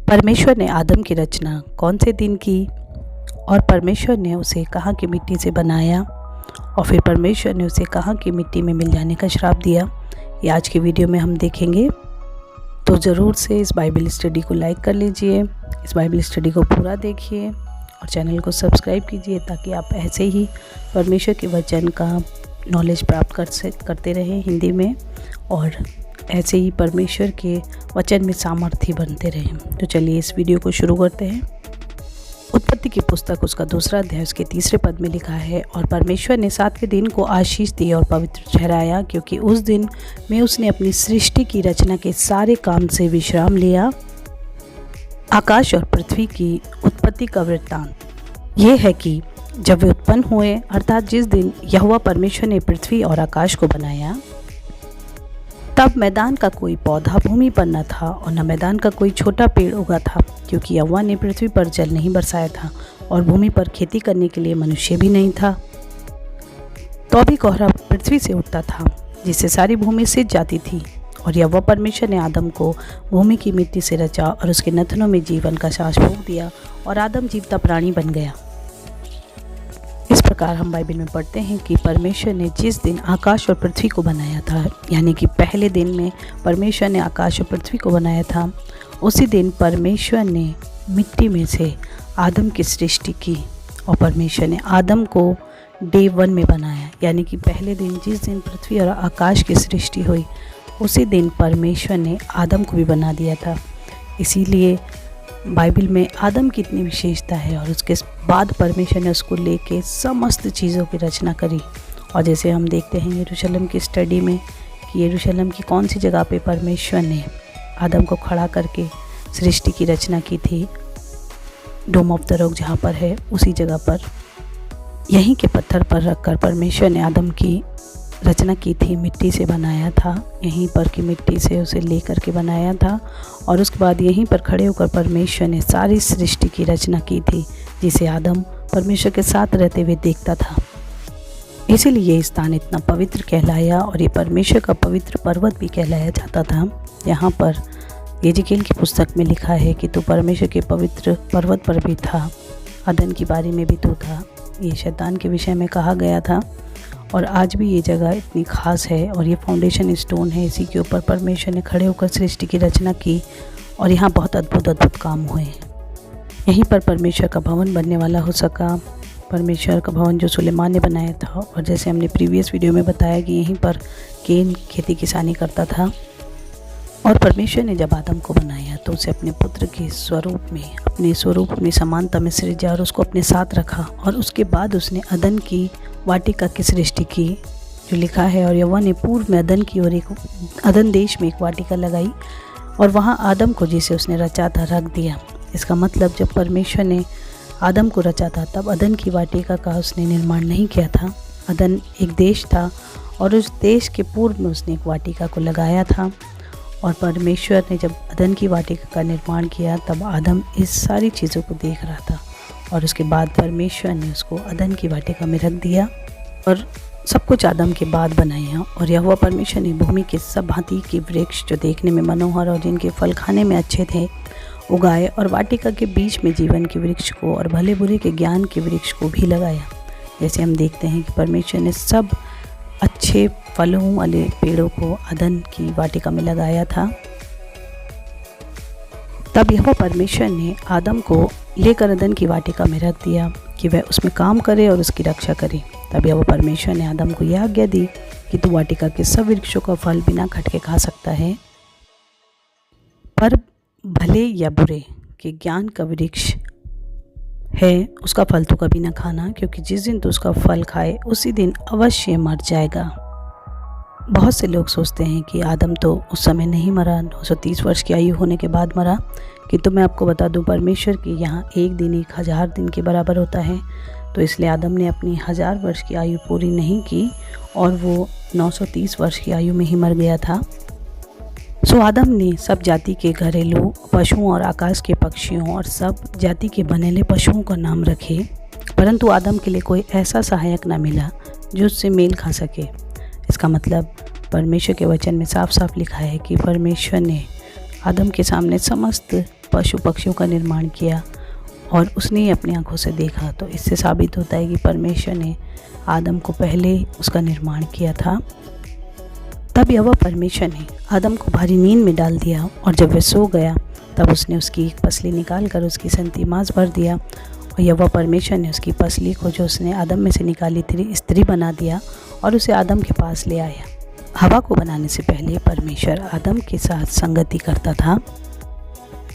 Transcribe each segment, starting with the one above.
परमेश्वर ने आदम की रचना कौन से दिन की और परमेश्वर ने उसे कहाँ की मिट्टी से बनाया और फिर परमेश्वर ने उसे कहाँ की मिट्टी में मिल जाने का श्राप दिया, ये आज की वीडियो में हम देखेंगे। तो ज़रूर से इस बाइबल स्टडी को लाइक कर लीजिए, इस बाइबल स्टडी को पूरा देखिए और चैनल को सब्सक्राइब कीजिए ताकि आप ऐसे ही परमेश्वर के वचन का नॉलेज प्राप्त करते रहें हिंदी में और ऐसे ही परमेश्वर के वचन में सामर्थ्य बनते रहें। तो चलिए इस वीडियो को शुरू करते हैं। उत्पत्ति की पुस्तक उसका 2 अध्याय उसके 3 पद में लिखा है, और परमेश्वर ने 7वें दिन को आशीष दी और पवित्र ठहराया, क्योंकि उस दिन में उसने अपनी सृष्टि की रचना के सारे काम से विश्राम लिया। आकाश और पृथ्वी की उत्पत्ति का वृत्तांत ये है कि जब वे उत्पन्न हुए, अर्थात जिस दिन यहोवा परमेश्वर ने पृथ्वी और आकाश को बनाया, तब मैदान का कोई पौधा भूमि पर न था और न मैदान का कोई छोटा पेड़ उगा था, क्योंकि यहोवा ने पृथ्वी पर जल नहीं बरसाया था और भूमि पर खेती करने के लिए मनुष्य भी नहीं था। तो भी कोहरा पृथ्वी से उठता था, जिससे सारी भूमि सिज जाती थी। और यहोवा परमेश्वर ने आदम को भूमि की मिट्टी से रचा और उसके नथनों में जीवन का सांस फूंक दिया, और आदम जीवता प्राणी बन गया। इस प्रकार हम बाइबल में पढ़ते हैं कि परमेश्वर ने जिस दिन आकाश और पृथ्वी को बनाया था, यानी कि पहले दिन में परमेश्वर ने आकाश और पृथ्वी को बनाया था, उसी दिन परमेश्वर ने मिट्टी में से आदम की सृष्टि की। और परमेश्वर ने आदम को डे 1 में बनाया, यानी कि पहले दिन जिस दिन पृथ्वी और आकाश की सृष्टि हुई, उसी दिन परमेश्वर ने आदम को भी बना दिया था। इसीलिए बाइबल में आदम की इतनी विशेषता है, और उसके बाद परमेश्वर ने उसको लेके समस्त चीज़ों की रचना करी। और जैसे हम देखते हैं यरूशलेम की स्टडी में कि यरूशलेम की कौन सी जगह पे परमेश्वर ने आदम को खड़ा करके सृष्टि की रचना की थी, डोम ऑफ द रॉक जहाँ पर है, उसी जगह पर यहीं के पत्थर पर रखकर परमेश्वर ने आदम की रचना की थी, मिट्टी से बनाया था, यहीं पर की मिट्टी से उसे ले करके बनाया था। और उसके बाद यहीं पर खड़े होकर परमेश्वर ने सारी सृष्टि की रचना की थी, जिसे आदम परमेश्वर के साथ रहते हुए देखता था। इसीलिए ये स्थान इतना पवित्र कहलाया, और ये परमेश्वर का पवित्र पर्वत भी कहलाया जाता था। यहाँ पर यजेकिएल की पुस्तक में लिखा है कि तू परमेश्वर के पवित्र पर्वत पर भी था, अदन की बारी में भी तू था। ये शैतान के विषय में कहा गया था, और आज भी ये जगह इतनी खास है और ये फाउंडेशन स्टोन है, इसी के ऊपर परमेश्वर ने खड़े होकर सृष्टि की रचना की, और यहाँ बहुत अद्भुत काम हुए। यहीं पर परमेश्वर का भवन बनने वाला हो सका, परमेश्वर का भवन जो सुलेमान ने बनाया था। और जैसे हमने प्रीवियस वीडियो में बताया कि यहीं पर केन खेती किसानी करता था। और परमेश्वर ने जब आदम को बनाया तो उसे अपने पुत्र के स्वरूप में, अपने स्वरूप, अपनी समानता में सृजा और उसको अपने साथ रखा। और उसके बाद उसने अदन की वाटिका की सृष्टि की, जो लिखा है, और यहोवा ने पूर्व में अदन की ओर एक अदन देश में एक वाटिका लगाई, और वहाँ आदम को जिसे उसने रचा था रख दिया। इसका मतलब जब परमेश्वर ने आदम को रचा था तब अदन की वाटिका का उसने निर्माण नहीं किया था। अदन एक देश था, और उस देश के पूर्व में उसने एक वाटिका को लगाया था। और परमेश्वर ने जब अदन की वाटिका का निर्माण किया तब आदम इस सारी चीज़ों को देख रहा था, और उसके बाद परमेश्वर ने उसको अदन की वाटिका में रख दिया और सब कुछ आदम के बाद बनाया। और यहोवा परमेश्वर ने भूमि के सब भांति के वृक्ष जो देखने में मनोहर और जिनके फल खाने में अच्छे थे उगाए, और वाटिका के बीच में जीवन के वृक्ष को और भले बुरे के ज्ञान के वृक्ष को भी लगाया। जैसे हम देखते हैं कि परमेश्वर ने सब अच्छे फलों वाले पेड़ों को अदन की वाटिका में लगाया था। तब यहोवा परमेश्वर ने आदम को लेकर अदन की वाटिका में रख दिया कि वह उसमें काम करे और उसकी रक्षा करे। तब यहोवा परमेश्वर ने आदम को यह आज्ञा दी कि तू वाटिका के सब वृक्षों का फल बिना खटके खा सकता है, पर भले या बुरे के ज्ञान का वृक्ष है उसका फल तो कभी ना खाना, क्योंकि जिस दिन तू उसका फल खाए उसी दिन अवश्य मर जाएगा। बहुत से लोग सोचते हैं कि आदम तो उस समय नहीं मरा, 930 वर्ष की आयु होने के बाद मरा, किंतु मैं आपको बता दूं परमेश्वर के यहाँ एक दिन 1000 दिन के बराबर होता है। तो इसलिए आदम ने अपनी 1000 वर्ष की आयु पूरी नहीं की, और वो 930 वर्ष की आयु में ही मर गया था। सो आदम ने सब जाति के घरेलू पशुओं और आकाश के पक्षियों और सब जाति के बनेले पशुओं का नाम रखे, परंतु आदम के लिए कोई ऐसा सहायक न मिला जो उससे मेल खा सके। इसका मतलब परमेश्वर के वचन में साफ साफ लिखा है कि परमेश्वर ने आदम के सामने समस्त पशु पक्षियों का निर्माण किया और उसने ही अपनी आंखों से देखा। तो इससे साबित होता है कि परमेश्वर ने आदम को पहले उसका निर्माण किया था। तब यहोवा परमेश्वर ने आदम को भारी नींद में डाल दिया और जब वह सो गया तब उसने उसकी एक पसली निकाल कर उसकी संती मांस भर दिया और यहोवा परमेश्वर ने उसकी पसली को जो उसने आदम में से निकाली थी स्त्री बना दिया और उसे आदम के पास ले आया। हवा को बनाने से पहले परमेश्वर आदम के साथ संगति करता था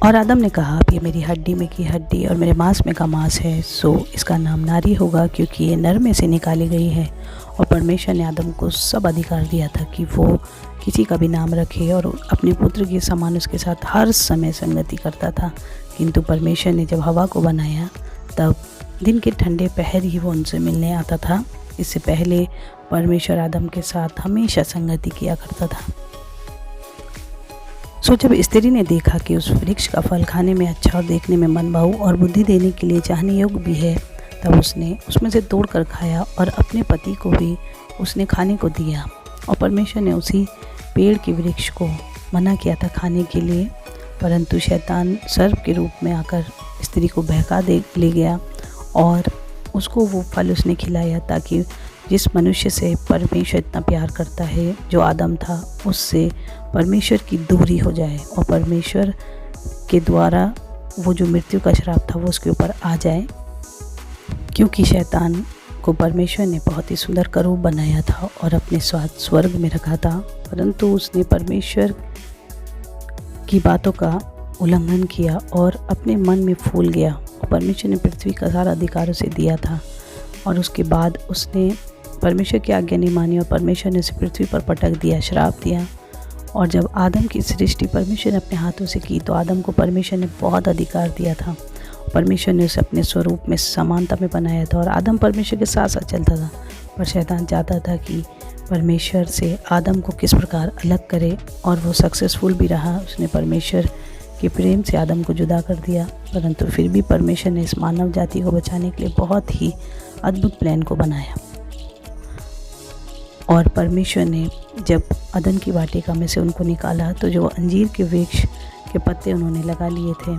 और आदम ने कहा, अब ये मेरी हड्डी में की हड्डी और मेरे मांस में का मांस है, सो इसका नाम नारी होगा क्योंकि ये नर में से निकाली गई है। और परमेश्वर ने आदम को सब अधिकार दिया था कि वो किसी का भी नाम रखे और अपने पुत्र के समान उसके साथ हर समय संगति करता था। किंतु परमेश्वर ने जब हवा को बनाया तब दिन के ठंडे पहर ही वो उनसे मिलने आता था। इससे पहले परमेश्वर आदम के साथ हमेशा संगति किया करता था। सो जब स्त्री ने देखा कि उस वृक्ष का फल खाने में अच्छा और देखने में मनभाऊ और बुद्धि देने के लिए चाहने योग्य भी है, तब उसने उसमें से तोड़कर खाया और अपने पति को भी उसने खाने को दिया। और परमेश्वर ने उसी पेड़ के वृक्ष को मना किया था खाने के लिए, परंतु शैतान सर्प के रूप में आकर स्त्री को बहका ले गया और उसको वो फल उसने खिलाया ताकि जिस मनुष्य से परमेश्वर इतना प्यार करता है, जो आदम था, उससे परमेश्वर की दूरी हो जाए और परमेश्वर के द्वारा वो जो मृत्यु का श्राप था वो उसके ऊपर आ जाए। क्योंकि शैतान को परमेश्वर ने बहुत ही सुंदर करूप बनाया था और अपने साथ स्वर्ग में रखा था, परंतु उसने परमेश्वर की बातों का उल्लंघन किया और अपने मन में फूल गया। और परमेश्वर ने पृथ्वी का सारा अधिकार उसे दिया था और उसके बाद उसने परमेश्वर की आज्ञा नहीं मानी और परमेश्वर ने उसे पृथ्वी पर पटक दिया, श्राप दिया। और जब आदम की सृष्टि परमेश्वर ने अपने हाथों से की तो आदम को परमेश्वर ने बहुत अधिकार दिया था। परमेश्वर ने उसे अपने स्वरूप में समानता में बनाया था और आदम परमेश्वर के साथ साथ चलता था। पर शैतान चाहता था कि परमेश्वर से आदम को किस प्रकार अलग करे और वो सक्सेसफुल भी रहा। उसने परमेश्वर के प्रेम से आदम को जुदा कर दिया, परंतु फिर भी परमेश्वर ने इस मानव जाति को बचाने के लिए बहुत ही अद्भुत प्लान को बनाया। और परमेश्वर ने जब अदन की वाटिका में से उनको निकाला तो जो अंजीर के वृक्ष के पत्ते उन्होंने लगा लिए थे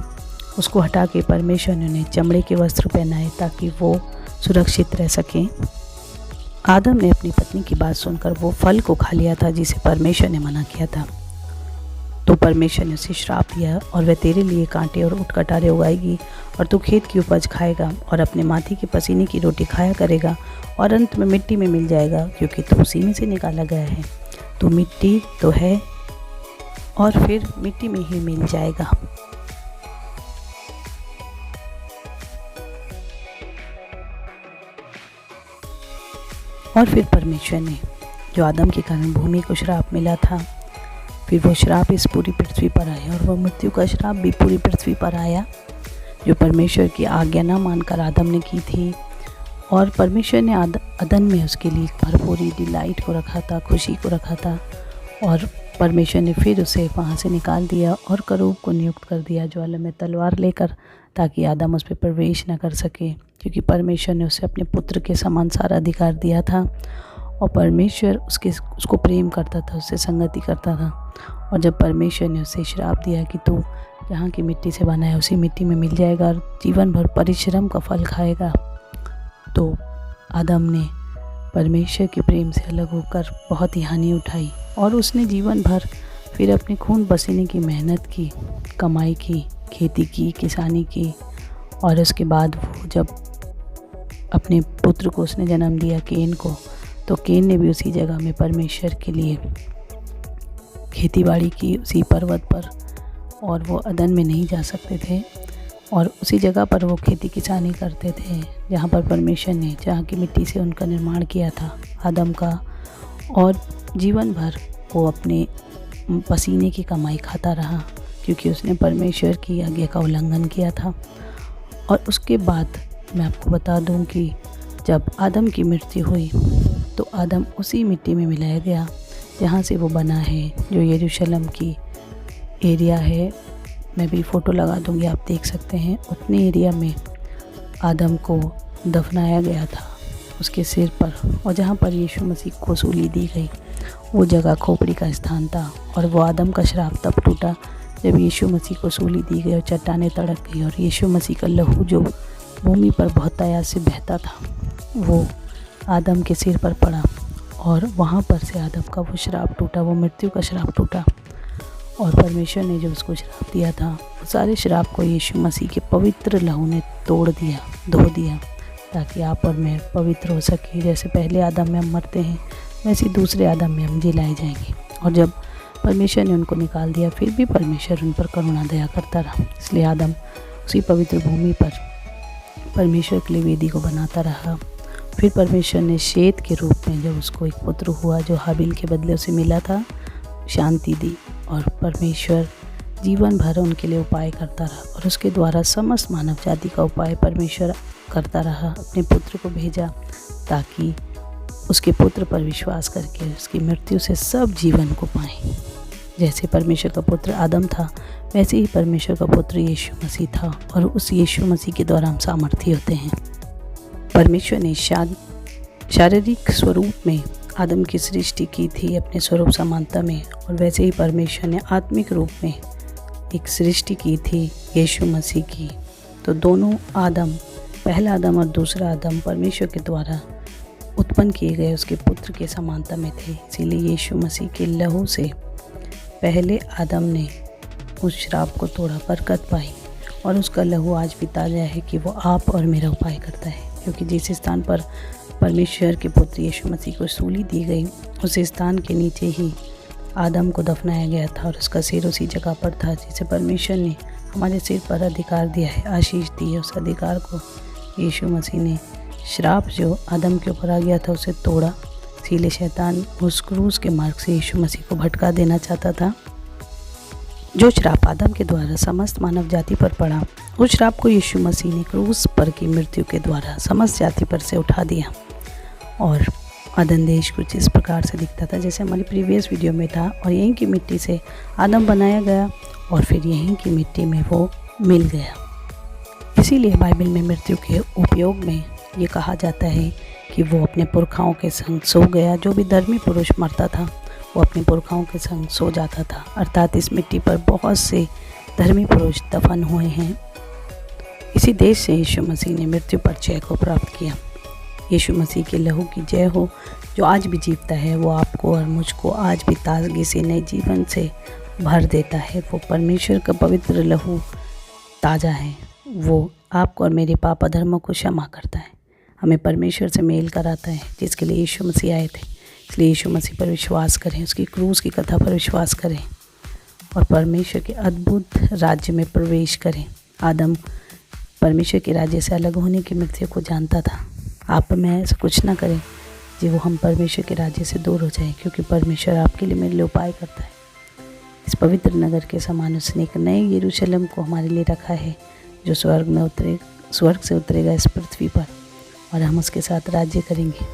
उसको हटा के परमेश्वर ने उन्हें चमड़े के वस्त्र पहनाए ताकि वो सुरक्षित रह सकें। आदम ने अपनी पत्नी की बात सुनकर वो फल को खा लिया था जिसे परमेश्वर ने मना किया था। तो परमेश्वर ने उसे श्राप दिया, और वह तेरे लिए कांटे और ऊँट-कटारे उगाएगी और तू खेत की उपज खाएगा और अपने माथे के पसीने की रोटी खाया करेगा और अंत में मिट्टी में मिल जाएगा, क्योंकि तू उसी में से निकाला गया है। तू मिट्टी तो है और फिर मिट्टी में ही मिल जाएगा। और फिर परमेश्वर ने, जो आदम के कारण भूमि को श्राप मिला था, फिर वो श्राप इस पूरी पृथ्वी पर आया और वह मृत्यु का श्राप भी पूरी पृथ्वी पर आया, जो परमेश्वर की आज्ञा न मानकर आदम ने की थी। और परमेश्वर ने अदन में उसके लिए भरपूरी डिलाइट को रखा था, खुशी को रखा था, और परमेश्वर ने फिर उसे वहाँ से निकाल दिया और करूब को नियुक्त कर दिया ज्वाला में तलवार लेकर, ताकि आदम उस पर प्रवेश न कर सके, क्योंकि परमेश्वर ने उसे अपने पुत्र के समान सारा अधिकार दिया था और परमेश्वर उसको प्रेम करता था, उससे संगति करता था। और जब परमेश्वर ने उसे श्राप दिया कि तू जहाँ की मिट्टी से बना है उसी मिट्टी में मिल जाएगा और जीवन भर परिश्रम का फल खाएगा, तो आदम ने परमेश्वर के प्रेम से अलग होकर बहुत ही हानि उठाई और उसने जीवन भर फिर अपने खून पसीने की मेहनत की, कमाई की, खेती की, किसानी की। और उसके बाद वो जब अपने पुत्र को उसने जन्म दिया, केन को, तो केन ने भी उसी जगह में परमेश्वर के लिए खेतीबाड़ी की, उसी पर्वत पर, और वो अदन में नहीं जा सकते थे और उसी जगह पर वो खेती किसानी करते थे जहाँ पर परमेश्वर ने, जहाँ की मिट्टी से उनका निर्माण किया था आदम का। और जीवन भर वो अपने पसीने की कमाई खाता रहा, क्योंकि उसने परमेश्वर की आज्ञा का उल्लंघन किया था। और उसके बाद मैं आपको बता दूं कि जब आदम की मृत्यु हुई तो आदम उसी मिट्टी में मिलाया गया जहाँ से वो बना है, जो यरूशलेम की एरिया है। मैं भी फ़ोटो लगा दूंगी, आप देख सकते हैं। उतने एरिया में आदम को दफनाया गया था, उसके सिर पर, और जहाँ पर यीशु मसीह को सूली दी गई वो जगह खोपड़ी का स्थान था। और वो आदम का श्राप तब टूटा जब यीशु मसीह को सूली दी गई और चट्टानें तड़क गई और यीशु मसीह का लहू जो भूमि पर बहुत तेज से बहता था वो आदम के सिर पर पड़ा और वहाँ पर से आदम का वो श्राप टूटा, वो मृत्यु का श्राप टूटा। और परमेश्वर ने जो उसको श्राप दिया था वो सारे श्राप को यीशु मसीह के पवित्र लहू ने तोड़ दिया, धो दिया, ताकि आप और मैं पवित्र हो सके। जैसे पहले आदम में हम मरते हैं वैसे दूसरे आदम में हम जिलाए जाएंगे। और जब परमेश्वर ने उनको निकाल दिया फिर भी परमेश्वर उन पर करुणा दया करता रहा, इसलिए आदम उसी पवित्र भूमि पर परमेश्वर के लिए वेदी को बनाता रहा। फिर परमेश्वर ने शेत के रूप में जब उसको एक पुत्र हुआ जो हाबिल के बदले उसे मिला था, शांति दी। और परमेश्वर जीवन भर उनके लिए उपाय करता रहा और उसके द्वारा समस्त मानव जाति का उपाय परमेश्वर करता रहा। अपने पुत्र को भेजा ताकि उसके पुत्र पर विश्वास करके उसकी मृत्यु से सब जीवन को पाएं। जैसे परमेश्वर का पुत्र आदम था वैसे ही परमेश्वर का पुत्र यीशु मसीह था और उस यीशु मसीह के द्वारा हम सामर्थ्य होते हैं। परमेश्वर ने शारीरिक स्वरूप में आदम की सृष्टि की थी अपने स्वरूप समानता में, और वैसे ही परमेश्वर ने आत्मिक रूप में एक सृष्टि की थी यीशु मसीह की। तो दोनों आदम, पहला आदम और दूसरा आदम परमेश्वर के द्वारा उत्पन्न किए गए उसके पुत्र के समानता में थे। इसीलिए यीशु मसीह के लहू से पहले आदम ने उस श्राप को तोड़ा, बरकत पाई, और उसका लहू आज भी ताज़ा है कि वो आप और मेरा उपाय करता है। क्योंकि जिस स्थान पर परमेश्वर के पुत्र यीशु मसीह को सूली दी गई उस स्थान के नीचे ही आदम को दफनाया गया था और उसका सिर उसी जगह पर था जिसे परमेश्वर ने हमारे सिर पर अधिकार दिया है, आशीष दी है। उस अधिकार को यीशु मसीह ने, श्राप जो आदम के ऊपर आ गया था उसे तोड़ा। इसीलिए शैतान उस क्रूस के मार्ग से यीशु मसीह को भटका देना चाहता था। जो श्राप आदम के द्वारा समस्त मानव जाति पर पड़ा उस श्राप को यीशु मसीह ने क्रूस पर की मृत्यु के द्वारा समस्त जाति पर से उठा दिया। और आदम देश कुछ इस प्रकार से दिखता था जैसे हमारी प्रीवियस वीडियो में था, और यहीं की मिट्टी से आदम बनाया गया और फिर यहीं की मिट्टी में वो मिल गया। इसीलिए बाइबल में मृत्यु के उपयोग में ये कहा जाता है कि वो अपने पुरखाओं के संग सो गया। जो भी धर्मी पुरुष मरता था वो अपने पुरखाओं के संग सो जाता था। अर्थात इस मिट्टी पर बहुत से धर्मी पुरुष दफन हुए हैं। इसी देश से यीशु मसीह ने मृत्यु पर जय को प्राप्त किया। यीशु मसीह के लहू की जय हो जो आज भी जीवता है। वो आपको और मुझको आज भी ताजगी से, नए जीवन से भर देता है। वो परमेश्वर का पवित्र लहू ताज़ा है। वो आपको और मेरे पाप अधर्मों को क्षमा करता है, हमें परमेश्वर से मेल कराता है, जिसके लिए यीशु मसीह आए थे। इसलिए यीशु मसीह पर विश्वास करें, उसकी क्रूस की कथा पर विश्वास करें और परमेश्वर के अद्भुत राज्य में प्रवेश करें। आदम परमेश्वर के राज्य से अलग होने की मृत्यु को जानता था। आप मैं ऐसा कुछ ना करें जी वो हम परमेश्वर के राज्य से दूर हो जाएं, क्योंकि परमेश्वर आपके लिए, मेरे लिए उपाय करता है। इस पवित्र नगर के समान उसने एक नए यरूशलेम को हमारे लिए रखा है जो स्वर्ग से उतरेगा इस पृथ्वी पर, और हम उसके साथ राज्य करेंगे।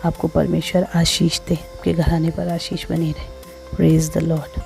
आपको परमेश्वर आशीष दे, आपके घराने पर आशीष बनी रहे। Praise the Lord.